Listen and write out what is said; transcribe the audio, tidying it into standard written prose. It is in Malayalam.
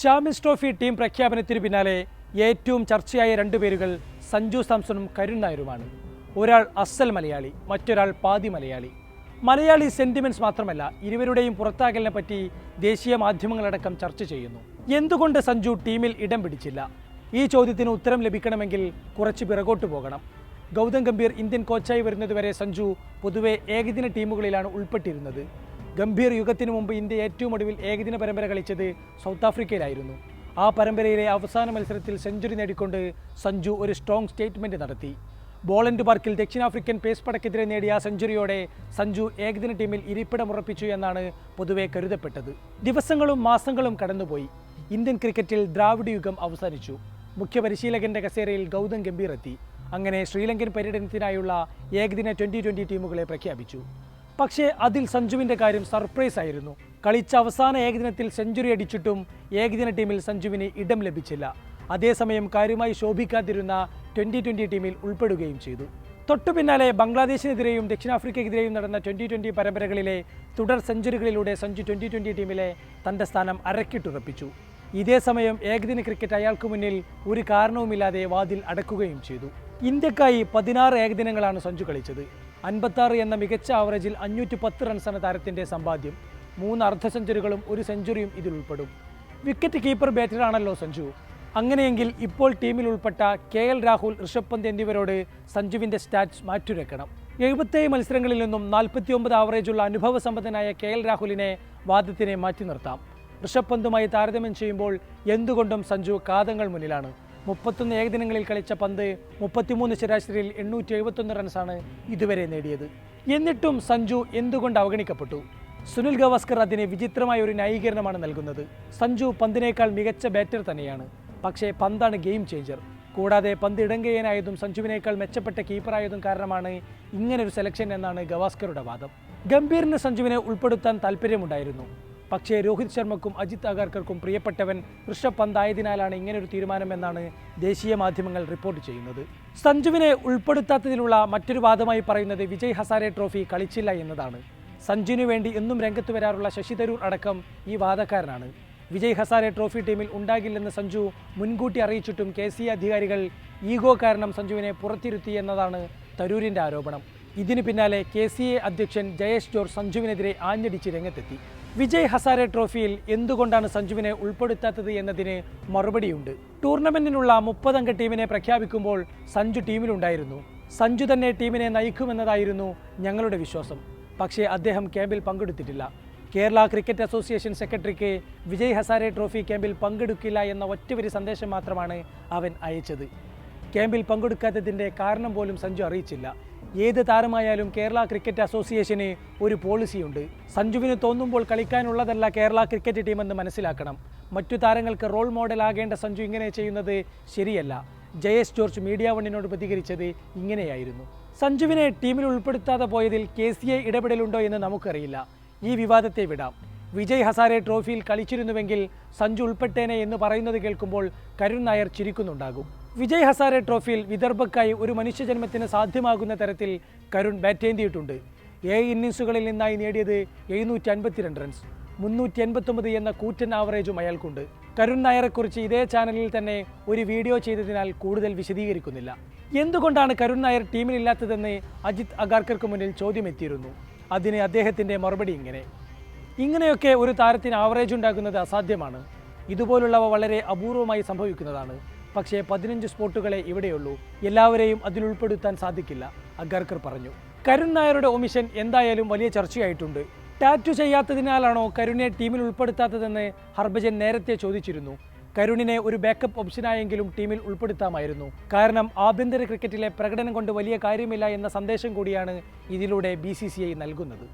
ചാമ്പ്യൻസ് ട്രോഫി ടീം പ്രഖ്യാപനത്തിന് പിന്നാലെ ഏറ്റവും ചർച്ചയായ രണ്ടു പേരുകൾ സഞ്ജു സാംസണും കരുൺ നായരുമാണ്. ഒരാൾ അസൽ മലയാളി, മറ്റൊരാൾ പാതി മലയാളി. മലയാളി സെന്റിമെന്റ്സ് മാത്രമല്ല, ഇരുവരുടെയും പുറത്താകലിനെ പറ്റി ദേശീയ മാധ്യമങ്ങളടക്കം ചർച്ച ചെയ്യുന്നു. എന്തുകൊണ്ട് സഞ്ജു ടീമിൽ ഇടം പിടിച്ചില്ല? ഈ ചോദ്യത്തിന് ഉത്തരം ലഭിക്കണമെങ്കിൽ കുറച്ച് പിറകോട്ട് പോകണം. ഗൗതം ഗംഭീർ ഇന്ത്യൻ കോച്ചായി വരുന്നതുവരെ സഞ്ജു പൊതുവെ ഏകദിന ടീമുകളിലാണ് ഉൾപ്പെട്ടിരുന്നത്. ഗംഭീർ യുഗത്തിനു മുമ്പ് ഇന്ത്യ ഏറ്റവും ഒടുവിൽ ഏകദിന പരമ്പര കളിച്ചത് സൗത്ത് ആഫ്രിക്കയിലായിരുന്നു. ആ പരമ്പരയിലെ അവസാന മത്സരത്തിൽ സെഞ്ചുറി നേടിക്കൊണ്ട് സഞ്ജു ഒരു സ്ട്രോങ് സ്റ്റേറ്റ്മെന്റ് നടത്തി. ബോളൻഡ് പാർക്കിൽ ദക്ഷിണാഫ്രിക്കൻ പേസ് പടക്കെതിരെ നേടിയ സെഞ്ചുറിയോടെ സഞ്ജു ഏകദിന ടീമിൽ ഇരിപ്പിടമുറപ്പിച്ചു എന്നാണ് പൊതുവെ കരുതപ്പെട്ടത്. ദിവസങ്ങളും മാസങ്ങളും കടന്നുപോയി. ഇന്ത്യൻ ക്രിക്കറ്റിൽ ദ്രാവിഡ് യുഗം അവസാനിച്ചു. മുഖ്യ പരിശീലകന്റെ കസേരയിൽ ഗൗതം ഗംഭീർ എത്തി. അങ്ങനെ ശ്രീലങ്കൻ പര്യടനത്തിനായുള്ള ഏകദിന 2020 ടീമുകളെ പ്രഖ്യാപിച്ചു. പക്ഷേ അതിൽ സഞ്ജുവിൻ്റെ കാര്യം സർപ്രൈസ് ആയിരുന്നു. കളിച്ച അവസാന ഏകദിനത്തിൽ സെഞ്ചുറി അടിച്ചിട്ടും ഏകദിന ടീമിൽ സഞ്ജുവിന് ഇടം ലഭിച്ചില്ല. അതേസമയം കാര്യമായി ശോഭിക്കാതിരുന്ന 2020 ടീമിൽ ഉൾപ്പെടുകയും ചെയ്തു. തൊട്ടു പിന്നാലെ ബംഗ്ലാദേശിനെതിരെയും ദക്ഷിണാഫ്രിക്കയ്ക്കെതിരെയും നടന്ന 2020 പരമ്പരകളിലെ തുടർ സെഞ്ചുറികളിലൂടെ സഞ്ജു 2020 ടീമിലെ തൻ്റെ സ്ഥാനം അരക്കിട്ടുറപ്പിച്ചു. ഇതേ സമയം ഏകദിന ക്രിക്കറ്റ് അയാൾക്ക് മുന്നിൽ ഒരു കാരണവുമില്ലാതെ വാതിൽ അടക്കുകയും ചെയ്തു. ഇന്ത്യക്കായി 16 ഏകദിനങ്ങളാണ് സഞ്ജു കളിച്ചത്. 56 എന്ന മികച്ച ആവറേജിൽ 510 റൺസാണ് താരത്തിൻ്റെ സമ്പാദ്യം. 3 അർദ്ധ സെഞ്ചുറികളും ഒരു സെഞ്ചുറിയും ഇതിൽ ഉൾപ്പെടും. വിക്കറ്റ് കീപ്പർ ബാറ്ററാണല്ലോ സഞ്ജു. അങ്ങനെയെങ്കിൽ ഇപ്പോൾ ടീമിൽ ഉൾപ്പെട്ട KL രാഹുൽ, ഋഷഭ് പന്ത് എന്നിവരോട് സഞ്ജുവിൻ്റെ സ്റ്റാറ്റ്സ് മാറ്റുരക്കണം. 77 മത്സരങ്ങളിൽ നിന്നും 49 ആവറേജുള്ള അനുഭവസമ്പന്നനായ KL രാഹുലിനെ വാദത്തിനെ മാറ്റി നിർത്താം. ഋഷഭ് പന്തുമായി താരതമ്യം ചെയ്യുമ്പോൾ എന്തുകൊണ്ടും സഞ്ജു കാതങ്ങൾ മുന്നിലാണ്. 31 ഏകദിനങ്ങളിൽ കളിച്ച പന്ത് 33 ശരാശരിയിൽ 871 റൺസാണ് ഇതുവരെ നേടിയത്. എന്നിട്ടും സഞ്ജു എന്തുകൊണ്ട് അവഗണിക്കപ്പെട്ടു? സുനിൽ ഗവാസ്കർ അതിന് വിചിത്രമായ ഒരു ന്യായീകരണമാണ് നൽകുന്നത്. സഞ്ജു പന്തിനേക്കാൾ മികച്ച ബാറ്റർ തന്നെയാണ്, പക്ഷേ പന്താണ് ഗെയിം ചേഞ്ചർ. കൂടാതെ പന്ത് ഇടങ്കയ്യനായതും സഞ്ജുവിനേക്കാൾ മെച്ചപ്പെട്ട കീപ്പറായതും കാരണമാണ് ഇങ്ങനൊരു സെലക്ഷൻ എന്നാണ് ഗവാസ്കറുടെ വാദം. ഗംഭീറിന് സഞ്ജുവിനെ ഉൾപ്പെടുത്താൻ താല്പര്യമുണ്ടായിരുന്നു. പക്ഷേ രോഹിത് ശർമ്മക്കും അജിത് അഗാർക്കർക്കും പ്രിയപ്പെട്ടവൻ ഋഷഭ് പന്ത് ആയതിനാലാണ് ഇങ്ങനൊരു തീരുമാനമെന്നാണ് ദേശീയ മാധ്യമങ്ങൾ റിപ്പോർട്ട് ചെയ്യുന്നത്. സഞ്ജുവിനെ ഉൾപ്പെടുത്താത്തതിനുള്ള മറ്റൊരു വാദമായി പറയുന്നത് വിജയ് ഹസാരെ ട്രോഫി കളിച്ചില്ല എന്നതാണ്. സഞ്ജുവിനു വേണ്ടി എന്നും രംഗത്ത് വരാറുള്ള ശശി തരൂർ അടക്കം ഈ വാദക്കാരനാണ്. വിജയ് ഹസാരെ ട്രോഫി ടീമിൽ ഉണ്ടാകില്ലെന്ന് സഞ്ജു മുൻകൂട്ടി അറിയിച്ചിട്ടും KCA അധികാരികൾ ഈഗോ കാരണം സഞ്ജുവിനെ പുറത്തിരുത്തി എന്നതാണ് തരൂരിൻ്റെ ആരോപണം. ഇതിന് പിന്നാലെ KCA അധ്യക്ഷൻ ജയേഷ് ജോർജ് സഞ്ജുവിനെതിരെ ആഞ്ഞടിച്ച് രംഗത്തെത്തി. വിജയ് ഹസാരെ ട്രോഫിയിൽ എന്തുകൊണ്ടാണ് സഞ്ജുവിനെ ഉൾപ്പെടുത്താത്തത് എന്നതിന് മറുപടിയുണ്ട്. ടൂർണമെന്റിനുള്ള 30 അംഗ ടീമിനെ പ്രഖ്യാപിക്കുമ്പോൾ സഞ്ജു ടീമിലുണ്ടായിരുന്നു. സഞ്ജു തന്നെ ടീമിനെ നയിക്കുമെന്നതായിരുന്നു ഞങ്ങളുടെ വിശ്വാസം. പക്ഷേ അദ്ദേഹം ക്യാമ്പിൽ പങ്കെടുത്തിട്ടില്ല. കേരള ക്രിക്കറ്റ് അസോസിയേഷൻ സെക്രട്ടറിക്ക് വിജയ് ഹസാരെ ട്രോഫി ക്യാമ്പിൽ പങ്കെടുക്കില്ല എന്ന ഒറ്റവരി സന്ദേശം മാത്രമാണ് അവൻ അയച്ചത്. ക്യാമ്പിൽ പങ്കെടുക്കാത്തതിൻ്റെ കാരണം പോലും സഞ്ജു അറിയിച്ചില്ല. ഏത് താരമായാലും കേരള ക്രിക്കറ്റ് അസോസിയേഷന് ഒരു പോളിസിയുണ്ട്. സഞ്ജുവിന് തോന്നുമ്പോൾ കളിക്കാനുള്ളതല്ല കേരള ക്രിക്കറ്റ് ടീമെന്ന് മനസ്സിലാക്കണം. മറ്റു താരങ്ങൾക്ക് റോൾ മോഡൽ ആകേണ്ട സഞ്ജു ഇങ്ങനെ ചെയ്യുന്നത് ശരിയല്ല. ജയേഷ് ജോർജ് മീഡിയ വണ്ണിനോട് പ്രതികരിച്ചത് ഇങ്ങനെയായിരുന്നു. സഞ്ജുവിനെ ടീമിൽ ഉൾപ്പെടുത്താതെ പോയതിൽ KCA ഇടപെടലുണ്ടോ എന്ന് നമുക്കറിയില്ല. ഈ വിവാദത്തെ വിടാം. വിജയ് ഹസാരെ ട്രോഫിയിൽ കളിച്ചിരുന്നുവെങ്കിൽ സഞ്ജു ഉൾപ്പെട്ടേനെ എന്ന് പറയുന്നത് കേൾക്കുമ്പോൾ കരുൺ നായർ ചിരിക്കുന്നുണ്ടാകും. വിജയ് ഹസാരെ ട്രോഫിയിൽ വിദർഭക്കായി ഒരു മനുഷ്യജന്മത്തിന് സാധ്യമാകുന്ന തരത്തിൽ കരുൺ ബാറ്റ് ചെയ്തിട്ടുണ്ട്. 7 ഇന്നിംഗ്സുകളിൽ നിന്നായി നേടിയത് 752 റൺസ്, 389 എന്ന കൂറ്റൻ ആവറേജും അയാൾക്കുണ്ട്. കരുൺ നായരെക്കുറിച്ച് ഇതേ ചാനലിൽ തന്നെ ഒരു വീഡിയോ ചെയ്തതിനാൽ കൂടുതൽ വിശദീകരിക്കുന്നില്ല. എന്തുകൊണ്ടാണ് കരുൺ നായർ ടീമിലില്ലാത്തതെന്ന് അജിത് അഗാർക്കർക്ക് മുന്നിൽ ചോദ്യമെത്തിയിരുന്നു. അതിന് അദ്ദേഹത്തിൻ്റെ മറുപടി ഇങ്ങനെയൊക്കെ ഒരു താരത്തിന് ആവറേജ് ഉണ്ടാകുന്നത് അസാധ്യമാണ്. ഇതുപോലുള്ളവ വളരെ അപൂർവമായി സംഭവിക്കുന്നതാണ്. പക്ഷേ 15 സ്പോട്ടുകളെ ഇവിടെയുള്ളൂ. എല്ലാവരെയും അതിലുൾപ്പെടുത്താൻ സാധിക്കില്ല, അഗാർക്കർ പറഞ്ഞു. കരുൺ നായരുടെ ഒമിഷൻ എന്തായാലും വലിയ ചർച്ചയായിട്ടുണ്ട്. ടാറ്റു ചെയ്യാത്തതിനാലാണോ കരുണിനെ ടീമിൽ ഉൾപ്പെടുത്താത്തതെന്ന് ഹർഭജൻ നേരത്തെ ചോദിച്ചിരുന്നു. കരുണിനെ ഒരു ബാക്കപ്പ് ഓപ്ഷനായെങ്കിലും ടീമിൽ ഉൾപ്പെടുത്താമായിരുന്നു. കാരണം ആഭ്യന്തര ക്രിക്കറ്റിലെ പ്രകടനം കൊണ്ട് വലിയ കാര്യമില്ല എന്ന സന്ദേശം കൂടിയാണ് ഇതിലൂടെ BCCI നൽകുന്നത്.